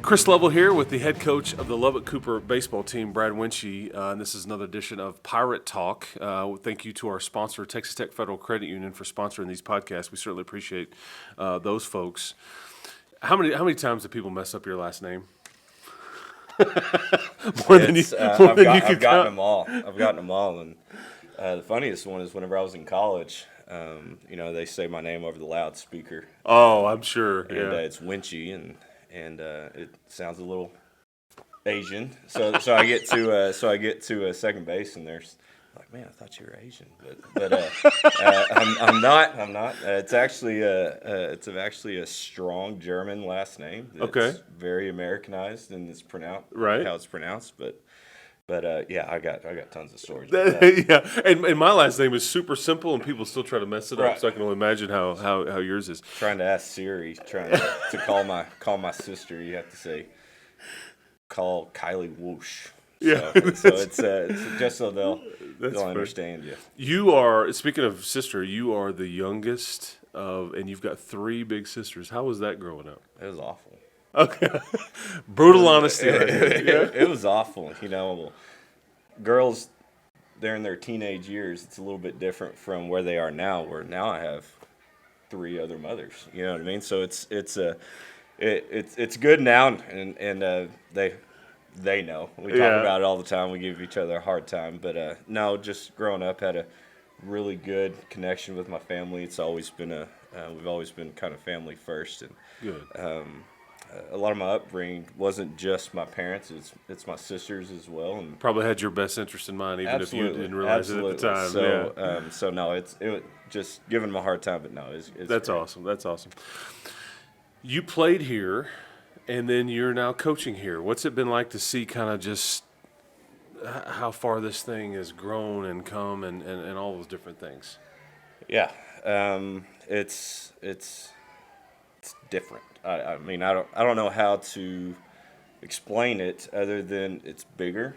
Chris Lovell here with the head coach of the Lubbock-Cooper baseball team, Brad Wuensche, and this is another edition of Pirate Talk. Thank you to our sponsor, Texas Tech Federal Credit Union, for sponsoring these podcasts. We certainly appreciate those folks. How many times do people mess up your last name? More than you I've gotten them all. And the funniest one is whenever I was in college. They say my name over the loudspeaker. Oh, I'm sure. And yeah. It's Wuensche, and it sounds a little Asian. So I get to second base, and there's like, man, I thought you were Asian, but I'm not. It's actually a strong German last name. It's very Americanized, and it's pronounced how it's pronounced, but yeah, I got tons of stories. Yeah, and my last name is super simple, and people still try to mess it up. So I can only imagine how yours is. Trying to ask Siri, to call my sister, you have to say, call Kylie Woosh. Yeah. So it's just so they'll understand you. You are, speaking of sister, you are the youngest and you've got 3 big sisters. How was that growing up? It was awful. Okay. Brutal honesty right here. It was awful. Girls, they're in their teenage years. It's a little bit different from where they are now, where now I have 3 other mothers. You know what I mean? So it's good now, and they know. We talk about it all the time. We give each other a hard time. But no, just growing up, had a really good connection with my family. It's always been we've always been kind of family first. And good. A lot of my upbringing wasn't just my parents; it's my sisters as well. And probably had your best interest in mind, even if you didn't realize it at the time. So no, it just giving them a hard time, but no, it's that's great. Awesome. That's awesome. You played here, and then you're now coaching here. What's it been like to see kind of just how far this thing has grown and come, and all those different things? Yeah, it's different. I mean, I don't know how to explain it other than it's bigger.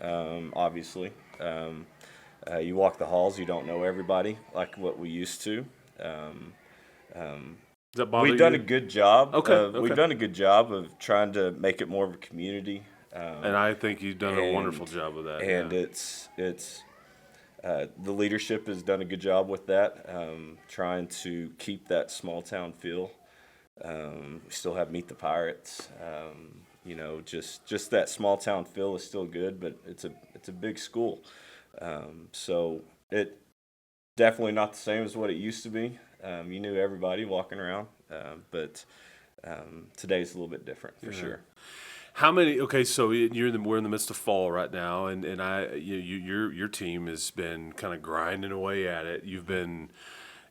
Obviously, you walk the halls, you don't know everybody like what we used to. We've done a good job. We've done a good job of trying to make it more of a community. And I think you've done a wonderful job of that. And it's the leadership has done a good job with that, trying to keep that small town feel. We still have Meet the Pirates. Just that small town feel is still good, but it's a big school. So it definitely not the same as what it used to be. You knew everybody walking around, but today's a little bit different for sure. How many? Okay, so we're in the midst of fall right now, and your team has been kind of grinding away at it. You've been.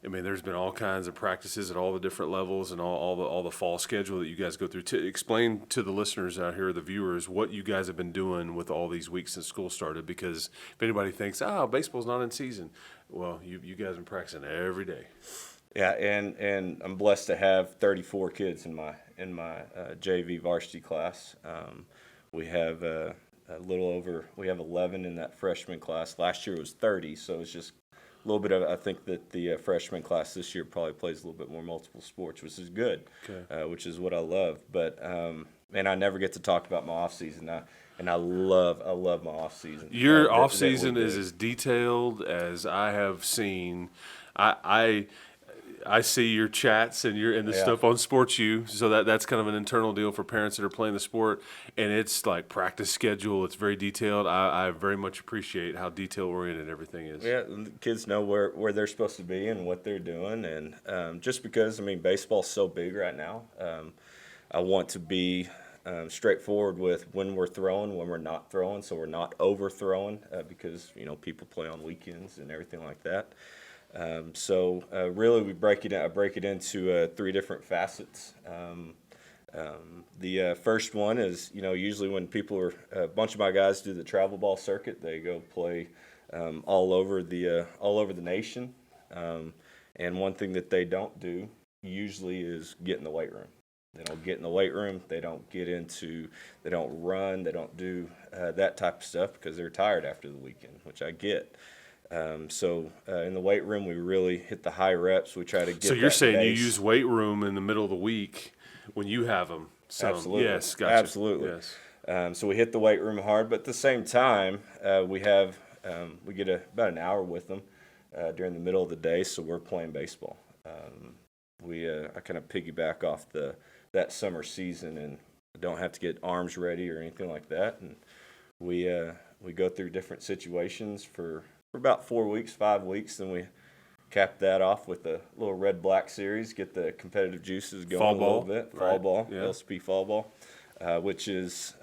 I mean, there's been all kinds of practices at all the different levels and all the fall schedule that you guys go through. To explain to the listeners out here, the viewers, what you guys have been doing with all these weeks since school started. Because if anybody thinks, baseball's not in season, well, you guys have been practicing every day. Yeah, and I'm blessed to have 34 kids in my JV varsity class. We have we have 11 in that freshman class. Last year it was 30, so it's just a little bit of, I think that the freshman class this year probably plays a little bit more multiple sports, which is good, which is what I love. But and I never get to talk about my off season. And I love my off season. Your off season is as detailed as I have seen. I see your chats and the stuff on Sports U, so that's kind of an internal deal for parents that are playing the sport, and it's like practice schedule. It's very detailed. I very much appreciate how detail oriented everything is. Yeah, the kids know where they're supposed to be and what they're doing, and just because baseball's so big right now, I want to be straightforward with when we're throwing, when we're not throwing, so we're not overthrowing because people play on weekends and everything like that. Really, I break it into 3 different facets. The first one is, usually when a bunch of my guys do the travel ball circuit, they go play all over the nation. And one thing that they don't do usually is get in the weight room. They don't get in the weight room. They don't run. They don't do that type of stuff because they're tired after the weekend, which I get. So in the weight room, we really hit the high reps. We try to get. So you're saying you use weight room in the middle of the week when you have them, Absolutely. Yes, gotcha. Absolutely. Yes. So we hit the weight room hard, but at the same time, we get about an hour with them during the middle of the day, so we're playing baseball. I kind of piggyback off that summer season, and don't have to get arms ready or anything like that. And we go through different situations for about 4 weeks, 5 weeks, then we cap that off with a little red-black series, get the competitive juices going Fall a little ball, bit. right, Fall ball, yeah. LSP fall ball, which is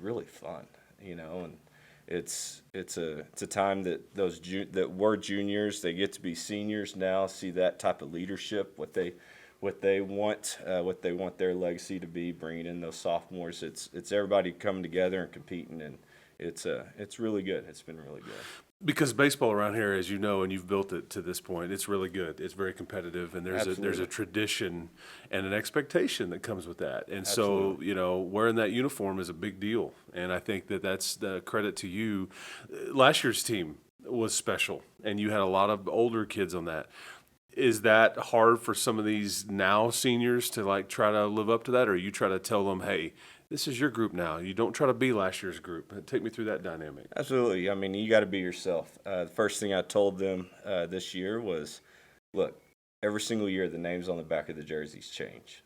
really fun, and it's a time that that were juniors, they get to be seniors now, see that type of leadership, what they want their legacy to be, bringing in those sophomores. It's everybody coming together and competing, and it's really good. It's been really good. Because baseball around here, as you know, and you've built it to this point, it's really good. It's very competitive, and there's Absolutely. a tradition and an expectation that comes with that. And Absolutely. so, wearing that uniform is a big deal. And I think that's the credit to you. Last year's team was special, and you had a lot of older kids on that. Is that hard for some of these now seniors to try to live up to that, or you try to tell them, hey, this is your group now. You don't try to be last year's group. Take me through that dynamic. Absolutely. I mean, you got to be yourself. The first thing I told them this year was, look, every single year the names on the back of the jerseys change.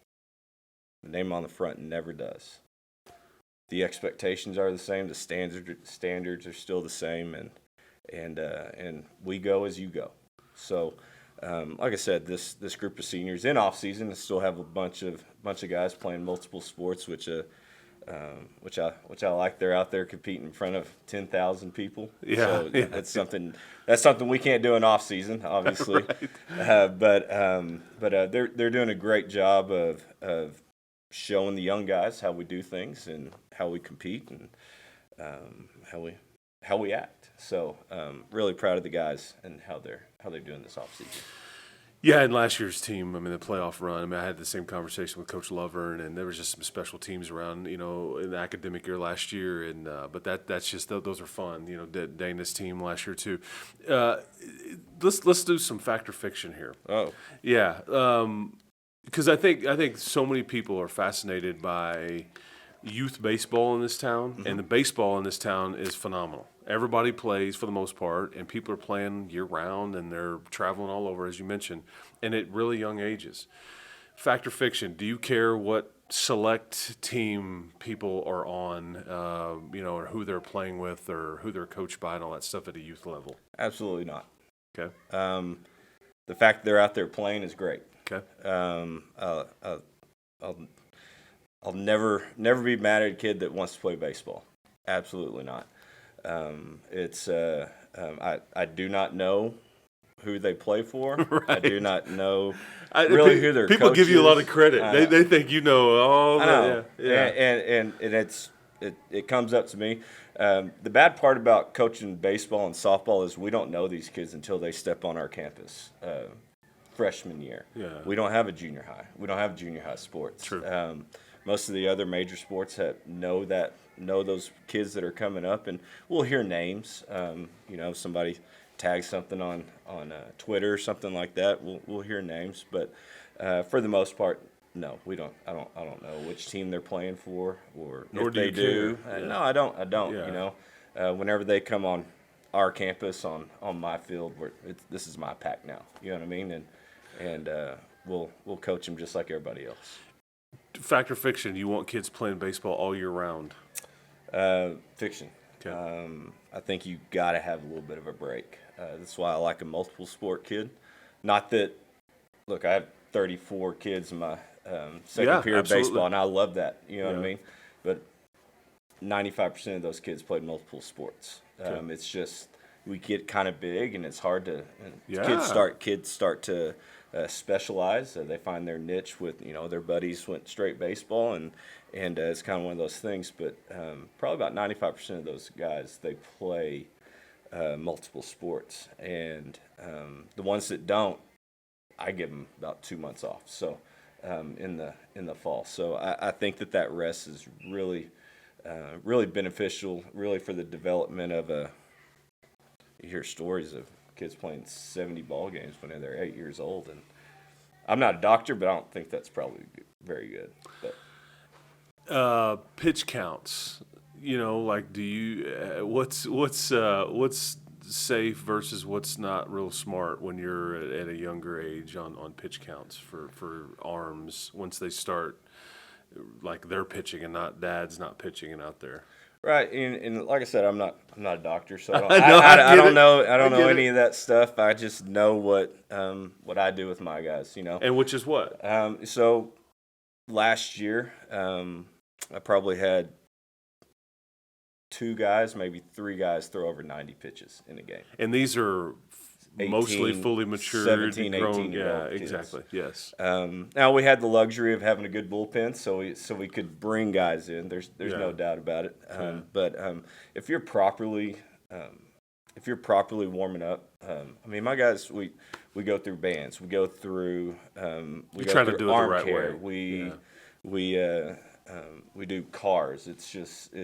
The name on the front never does. The expectations are the same. The standards are still the same, and we go as you go. So, like I said, this group of seniors in off season still have a bunch of guys playing multiple sports, which I like. They're out there competing in front of 10,000 people. Yeah, so yeah. that's something we can't do in off season, obviously. Right. But they're doing a great job of showing the young guys how we do things and how we compete and how we act. So really proud of the guys and how they're doing this off season. Yeah, and last year's team, the playoff run, I had the same conversation with Coach Lovern, and there was just some special teams around, in the academic year last year, and but that's just, those are fun, Dana's team last year too. Let's do some fact or fiction here. Oh. Yeah, because I think so many people are fascinated by youth baseball in this town, and the baseball in this town is phenomenal. Everybody plays for the most part, and people are playing year-round, and they're traveling all over, as you mentioned, and at really young ages. Fact or fiction, do you care what select team people are on, or who they're playing with or who they're coached by and all that stuff at a youth level? Absolutely not. Okay. The fact that they're out there playing is great. Okay. I'll never be mad at a kid that wants to play baseball. Absolutely not. I do not know who they play for. Right. I do not know really who their people coach give you a lot is. of credit. They think all I know. yeah. And it comes up to me. The bad part about coaching baseball and softball is we don't know these kids until they step on our campus. Freshman year. Yeah. We don't have a junior high. We don't have junior high sports. True. Most of the other major sports know those kids that are coming up, and we'll hear names. Somebody tags something on Twitter or something like that. We'll hear names, but for the most part, no, we don't. I don't know which team they're playing for, or Nor if do they you do. care. No, I don't. Yeah. Whenever they come on our campus on my field, this is my pack now. You know what I mean? And we'll coach them just like everybody else. Fact or fiction, you want kids playing baseball all year round? Fiction. Okay. I think you got to have a little bit of a break. That's why I like a multiple sport kid. Not that, look, I have 34 kids in my second period of baseball, and I love that. You know what I mean? But 95% of those kids played multiple sports. Okay. It's just we get kind of big, and it's hard to. Yeah. Kids start to specialize. They find their niche with their buddies went straight baseball, and it's kind of one of those things. But probably about 95% of those guys they play multiple sports, and the ones that don't, I give them about 2 months off. So in the fall, so I think that rest is really beneficial, really for the development of a. You hear stories of kids playing 70 ball games when they're 8 years old, and I'm not a doctor, but I don't think that's probably very good. But Pitch counts. Like, do you what's safe versus what's not real smart when you're at a younger age on pitch counts for arms once they start, like, they're pitching and not dad's not pitching and out there. Right, and like I said, I'm not a doctor, so I I don't get know it. any of that stuff. I just know what I do with my guys. And which is what? So last year, I probably had 2 guys, maybe 3 guys throw over 90 pitches in a game. And these are 18, mostly fully matured, 17, grown. 18-year-old Yeah, kids. exactly. Yes. Now we had the luxury of having a good bullpen, so we could bring guys in. There's no doubt about it. But if you're properly warming up, I mean, my guys, we go through bands, we go through You're trying to do it the arm right care. way. We do cars. It's just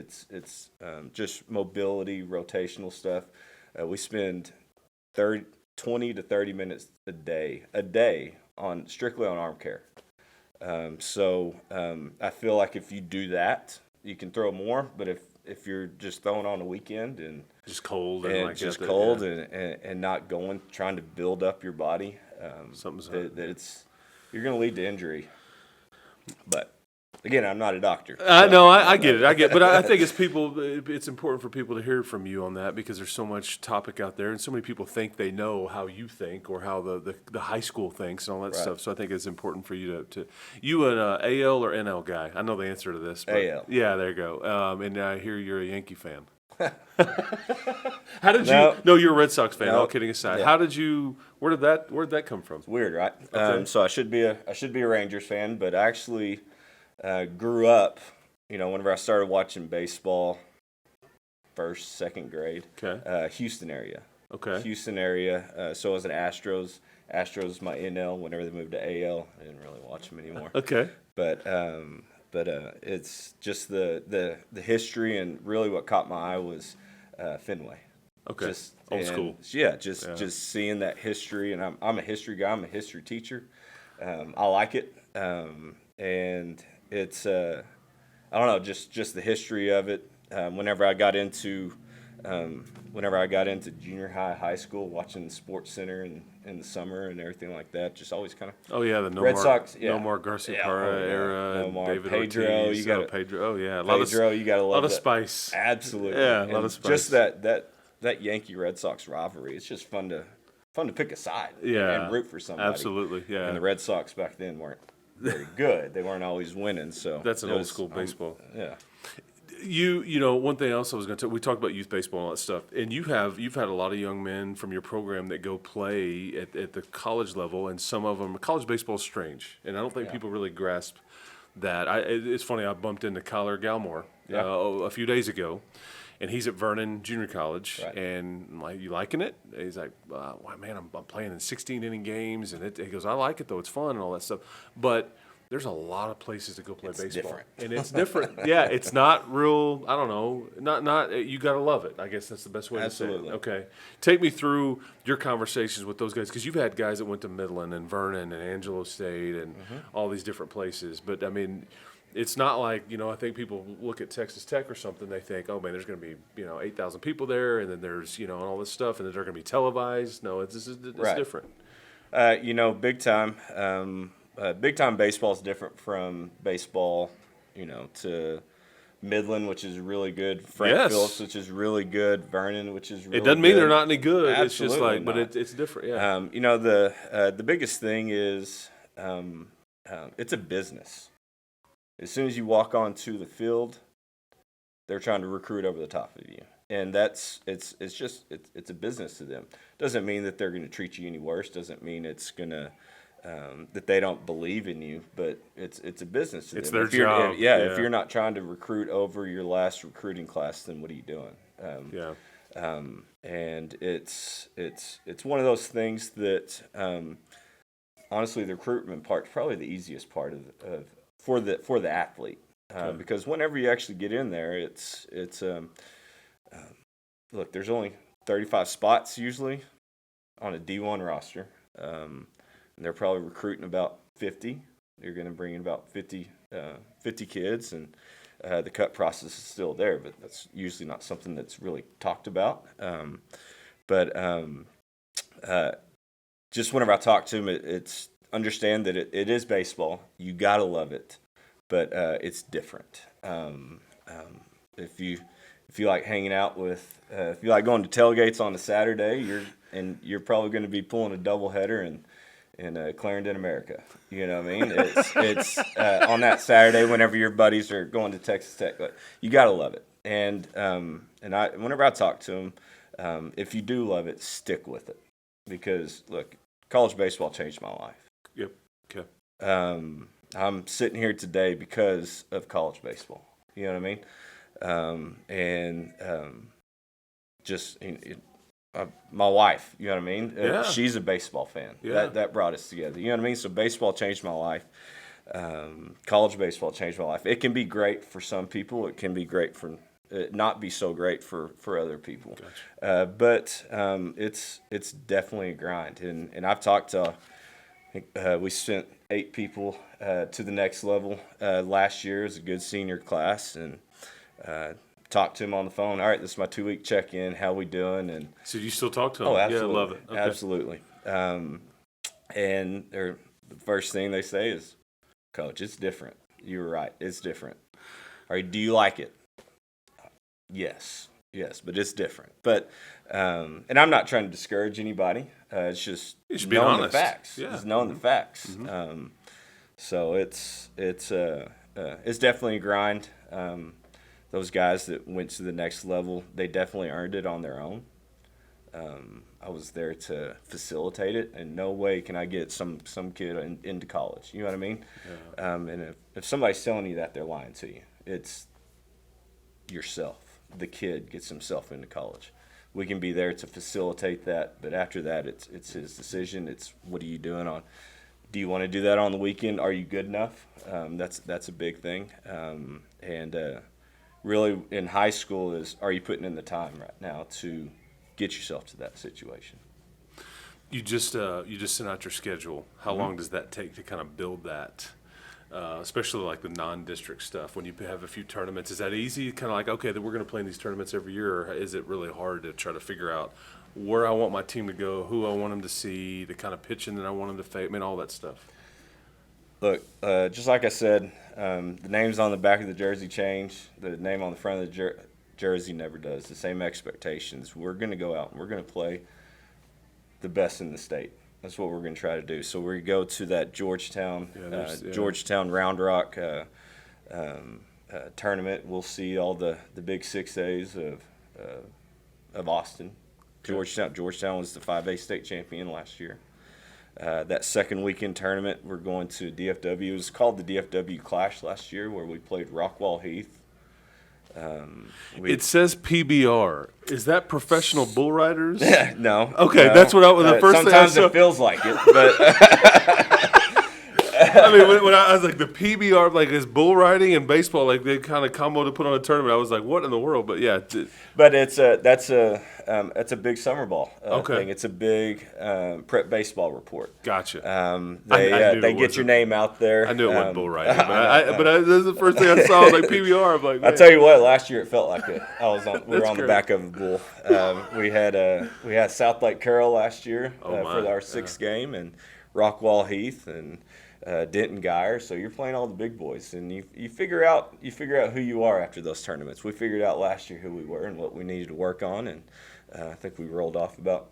mobility, rotational stuff. We spend 20 to 30 minutes a day on strictly on arm care. So I feel like if you do that, you can throw more. But if you're just throwing on a weekend and Just cold and like just that, cold yeah. and not trying to build up your body, Something's you're going to lead to injury. But again, I'm not a doctor. I know, I get it, but I think it's important for people to hear from you on that because there's so much topic out there, and so many people think they know how you think or how the high school thinks and all that Right. stuff. So I think it's important for you to you an AL or NL guy. I know the answer to this. But AL. Yeah, there you go. And I hear you're a Yankee fan. How did No. you? No, you're a Red Sox fan. No. All kidding aside, Yeah. how did you? Where did that come from? It's weird, right? Okay. So I should be a Rangers fan, but I actually grew up. Whenever I started watching baseball, first, second grade, Okay. Houston area. Okay. Houston area. So I was an Astros. Astros was my NL. Whenever they moved to AL, I didn't really watch them anymore. Okay. But it's just the history, and really what caught my eye was Fenway. Okay. Old And, school. Yeah, just seeing that history, and I'm a history guy. I'm a history teacher. I like it, and it's I don't know, just the history of it. Whenever I got into junior high school, watching Sports Center in the summer and everything like that, just always kind of. Oh yeah, the Red Sox, yeah. Nomar Garcia Yeah, Parra oh, yeah. era, Nomar, David Pedro, Ortiz, you gotta- Pedro. Oh yeah, Pedro, you got to a love lot of that. spice. Absolutely, Yeah, a lot And of spice. just that Yankee Red Sox rivalry. It's just fun to pick a side. Yeah, and root for somebody. Absolutely, yeah. And the Red Sox back then weren't very good. They weren't always winning. So That's an it old was, school baseball. Yeah. One thing else I was going to we talked about youth baseball and all that stuff, and you've had a lot of young men from your program that go play at the college level, and some of them college baseball is strange, and I don't think people really grasp that. It's funny, I bumped into Kyler Galmore Yeah. a few days ago, and he's at Vernon Junior College, Right. and I'm like, you liking it? And he's like, wow, man, I'm playing in 16 inning games, and he goes, I like it though, it's fun and all that stuff, but there's a lot of places to go play baseball, different. and it's different. Yeah, it's not real. I don't know. Not. You gotta love it. I guess that's the best way Absolutely. to say it. Okay, take me through your conversations with those guys because you've had guys that went to Midland and Vernon and Angelo State and all these different places. But I mean, it's not like I think people look at Texas Tech or something. They think, oh man, there's going to be 8,000 people there, and then there's and all this stuff, and then they're going to be televised. No, it's Right. different. Big time. Big time baseball is different from baseball, to Midland, which is really good. Frank Yes. Phillips, which is really good. Vernon, which is really It doesn't mean good. they're not any good. It's just Absolutely like, but not. it's different. Yeah. The biggest thing is it's a business. As soon as you walk onto the field, they're trying to recruit over the top of you, and it's a business to them. Doesn't mean that they're going to treat you any worse. Doesn't mean it's gonna that they don't believe in you, but it's a business to It's them. their If you're- job, If yeah. you're not trying to recruit over your last recruiting class, then what are you doing? Yeah. And it's one of those things that honestly the recruitment part is probably the easiest part of for the athlete because whenever you actually get in there, it's look, there's only 35 spots usually on a D1 roster, and they're probably recruiting about 50. You're going to bring in about 50 kids, and the cut process is still there, but that's usually not something that's really talked about. Just whenever I talk to them, it's understand that it is baseball. You got to love it, but it's different. If you like hanging out with, if you like going to tailgates on a Saturday, you're probably going to be pulling a doubleheader in Clarendon, America. You know what I mean? It's on that Saturday whenever your buddies are going to Texas Tech. But you got to love it. And whenever I talk to them, if you do love it, stick with it, because look, college baseball changed my life. Yep. Okay. I'm sitting here today because of college baseball. You know what I mean? My wife, you know what I mean? Yeah. She's a baseball fan. Yeah. That brought us together. You know what I mean? So baseball changed my life. College baseball changed my life. It can be great for some people. It can be great for not be so great for other people. Gotcha. But it's definitely a grind. And I've talked to, we sent 8 people to the next level last year. It was a good senior class, and talked to him on the phone. All right, this is my 2-week check-in. How we doing? And So you still talk to them? oh, absolutely, Yeah, I love it. Okay. Absolutely. And the first thing they say is, "Coach, it's different. You were right. It's different. All right, do you like it?" Yes, but it's different. But and I'm not trying to discourage anybody. It's just being knowing honest. the facts. Yeah. Just knowing the facts. Mm-hmm. So it's definitely a grind. Those guys that went to the next level, they definitely earned it on their own. I was there to facilitate it, and no way can I get some kid into college. You know what I mean? Yeah. And if somebody's telling you that, they're lying to you. It's yourself. The kid gets himself into college. We can be there to facilitate that, but after that, it's his decision. It's what are you doing on? Do you want to do that on the weekend? Are you good enough? That's a big thing. Really in high school is, are you putting in the time right now to get yourself to that situation? You just sent out your schedule. How long does that take to kind of build that? Especially like the non-district stuff. When you have a few tournaments, is that easy? Kind of like, okay, that we're going to play in these tournaments every year, or is it really hard to try to figure out where I want my team to go, who I want them to see, the kind of pitching that I want them to face, I mean, all that stuff? Look, just like I said, the names on the back of the jersey change. The name on the front of the jersey never does. The same expectations. We're going to go out and we're going to play the best in the state. That's what we're going to try to do. So we go to that Georgetown Round Rock tournament. We'll see all the big 6As of Austin. Georgetown was the 5A state champion last year. That second weekend tournament, we're going to DFW. It was called the DFW Clash last year, where we played Rockwall Heath. It says PBR. Is that professional bull riders? No. Okay, no. that's what the first thing I sometimes saw. it feels like it, but I mean, when I was like the PBR, like is bull riding and baseball, like they kind of combo to put on a tournament. I was like, what in the world? But yeah. but that's a big summer ball Okay. thing. It's a big prep baseball report. Gotcha. They get your name out there. I knew it wasn't bull riding, but this is the first thing I saw. I was like PBR. I'm like, man. I tell you what, last year it felt like it. We were on great. the back of a bull. We had South Lake Carroll last year for our 6th game, and Rockwall Heath and Denton Geyer. So you're playing all the big boys, and you figure out who you are after those tournaments. We figured out last year who we were and what we needed to work on, and I think we rolled off about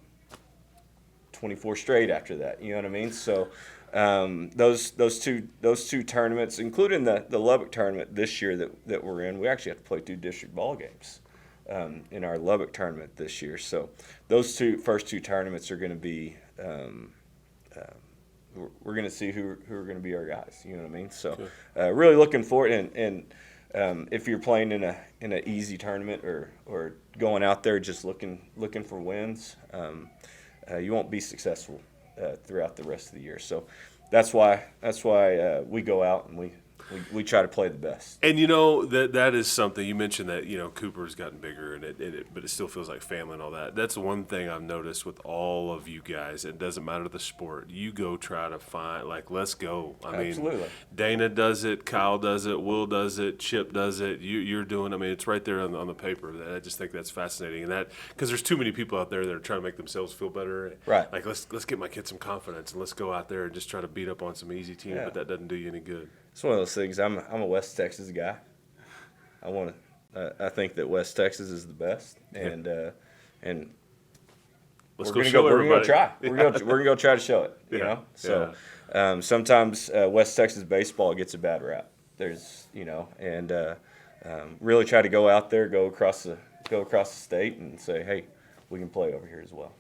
24 straight after that. You know what I mean? So those two tournaments, including the Lubbock tournament this year that we're in, we actually have to play 2 district ball games in our Lubbock tournament this year. So those first two tournaments are going to be we're going to see who are going to be our guys. You know what I mean? So really looking forward. And if you're playing in an easy tournament or going out there just looking for wins, you won't be successful throughout the rest of the year. So that's why we go out and we try to play the best. And that is something you mentioned that Cooper's gotten bigger but it still feels like family and all that. That's one thing I've noticed with all of you guys. It doesn't matter the sport. You go try to find let's go. I mean, Dana does it, Kyle does it, Will does it, Chip does it. You're doing. I mean, it's right there on the paper. I just think that's fascinating, and that because there's too many people out there that are trying to make themselves feel better. Right. Like let's get my kids some confidence and let's go out there and just try to beat up on some easy teams, but that doesn't do you any good. It's one of those things. I'm a West Texas guy. I think that West Texas is the best, and let's we're go gonna try. We're gonna go try to show it. You know. So sometimes West Texas baseball gets a bad rap. There's and really try to go out there, go across the state, and say, hey, we can play over here as well.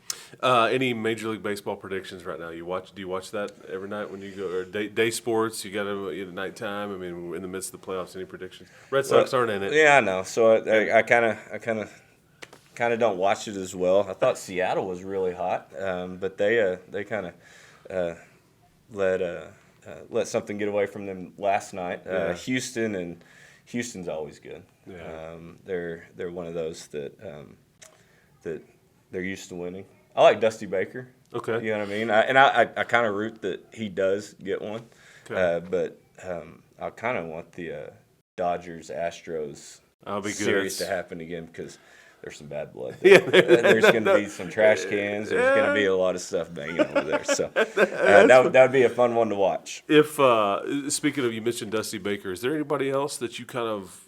Any Major League Baseball predictions right now? Do you watch that every night when you go, or day sports? You got to at nighttime. I mean, we're in the midst of the playoffs. Any predictions? Red Sox aren't in it. Yeah, I know. So I kind of don't watch it as well. I thought Seattle was really hot, but they kind of let something get away from them last night. Houston's always good. Yeah. They're one of those that they're used to winning. I like Dusty Baker. Okay. You know what I mean? I kind of root that he does get one. Okay. But I kind of want the Dodgers-Astros series to happen again because there's some bad blood there. Yeah, there's going to be some trash cans. There's going to be a lot of stuff banging over there. So that would be a fun one to watch. If speaking of, you mentioned Dusty Baker, is there anybody else that you kind of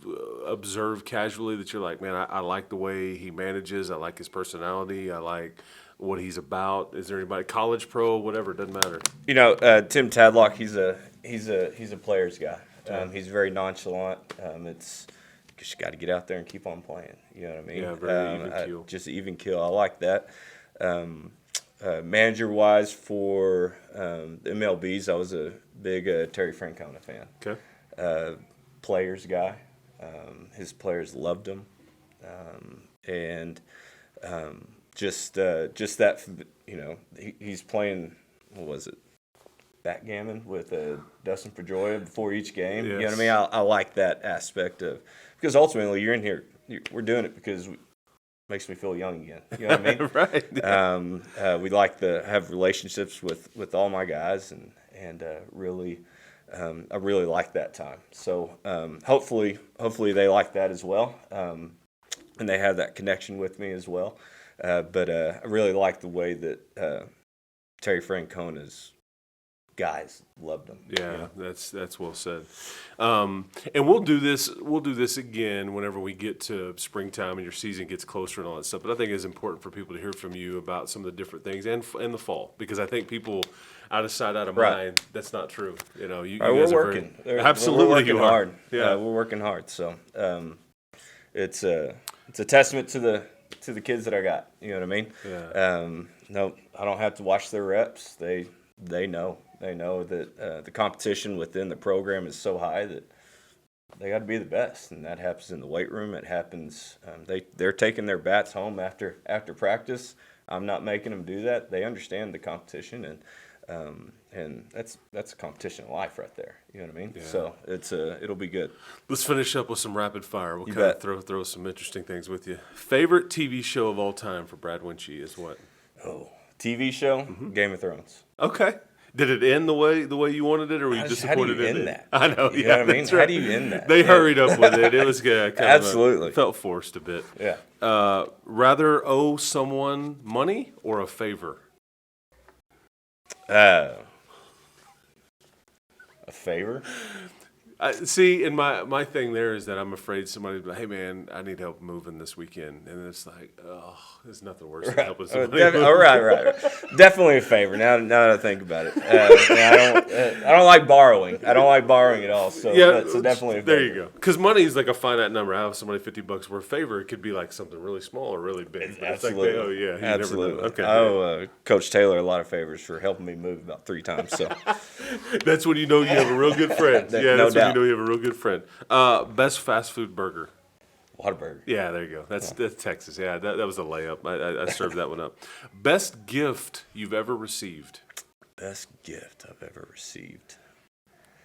observe casually that you're like, man, I like the way he manages. I like his personality. I like what he's about. Is there anybody, college, pro, whatever? It doesn't matter. Tim Tadlock. He's a player's guy. He's very nonchalant. It's just got to get out there and keep on playing. You know what I mean? Yeah, very even keel. Just even keel. I like that. Manager-wise for the MLBs, I was a big Terry Francona fan. Okay. Players guy. His players loved him. Just that, he's playing, what was it? Backgammon with Dustin Pedroia before each game. Yes. You know what I mean? I like that aspect of, because ultimately you're in here, we're doing it because it makes me feel young again. You know what I mean? Right. We like to have relationships with all my guys and really, I really like that time. So hopefully they like that as well, and they have that connection with me as well. But I really like the way that Terry Francona's guys loved him. Yeah, that's well said. And we'll do this again whenever we get to springtime and your season gets closer and all that stuff. But I think it's important for people to hear from you about some of the different things and the fall, because I think people out of sight, out of mind. That's not true. You guys we're are working. Absolutely, we're working you are. hard. Yeah, we're working hard. So it's a testament to the kids that I got. You know what I mean? Yeah. No, I don't have to watch their reps. They know. They know that the competition within the program is so high that they got to be the best, and that happens in the weight room. It happens. They're taking their bats home after practice. I'm not making them do that. They understand the competition, and that's a competition in life right there. You know what I mean? Yeah. So it'll be good. Let's finish up with some rapid fire. We'll You kind bet. of throw some interesting things with you. Favorite TV show of all time for Brad Wuensche is what? Oh, TV show, Game of Thrones. Okay. Did it end the way you wanted it, or were you disappointed how do you in end it? that? I know. You Yeah, know what I mean? that's How right. do you end that? They hurried up with it. It was kind Absolutely. felt forced a bit. Yeah. Rather owe someone money or a favor? A favor? See, and my thing there is that I'm afraid somebody's like, hey, man, I need help moving this weekend. And it's like, oh, there's nothing worse than helping somebody move. Right. Definitely a favor. Now that I think about it. I don't like borrowing. I don't like borrowing at all. So, so definitely a favor. There you go. Because money is like a finite number. I have somebody $50 worth of favor. It could be like something really small or really big. But Absolutely. It's like, you Absolutely. never know. Okay. I owe Coach Taylor a lot of favors for helping me move about 3 times. So that's when you know you have a real good friend. No that's doubt. when you know you have a real good friend. Best fast food burger. Whataburger. Yeah, there you go. That's Texas. Yeah, that was a layup. I served that one up. Best gift you've ever received. Best gift I've ever received.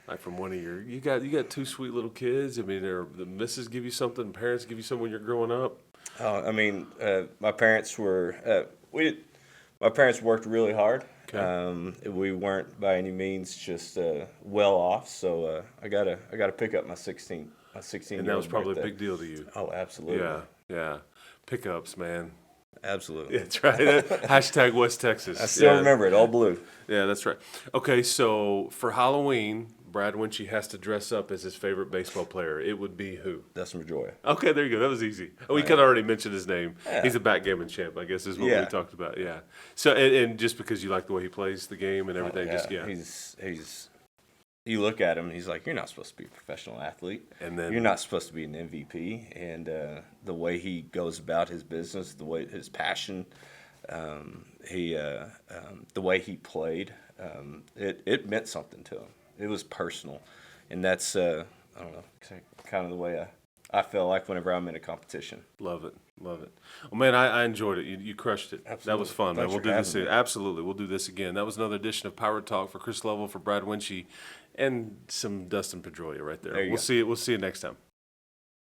Like from one of you got two sweet little kids. I mean, the missus give you something, parents give you something when you're growing up. I mean, my parents were my parents worked really hard. Okay. We weren't by any means just well off, so I gotta pick up my 16 And year that was old probably birthday. a big deal to you. Oh, absolutely, Yeah. Pickups, man. absolutely. Yeah, that's right. Hashtag West Texas. I still Yeah. remember it, all blue. Yeah, that's right. Okay, so for Halloween, Brad Wuensche has to dress up as his favorite baseball player. It would be who? Dustin Pedroia. Okay, there you go. That was easy. Oh, we could already mention his name. Yeah. He's a backgammon champ, I guess, is what we Yeah. talked about. Yeah. So, and just because you like the way he plays the game and everything, He's. You look at him, and he's like, "You're not supposed to be a professional athlete, And then- you're not supposed to be an MVP." And the way he goes about his business, the way his passion, the way he played, it meant something to him. It was personal, and that's I don't know, kind of the way I feel like whenever I'm in a competition. Love it. Well, man, I enjoyed it. You crushed it. That Absolutely. was fun, man. Thanks We'll for do this having again. me. Absolutely. We'll do this again. That was another edition of Pirate Talk for Chris Lovell, for Brad Wuensche, and some Dustin Pedroia right there. There you We'll go. see you. We'll see you next time.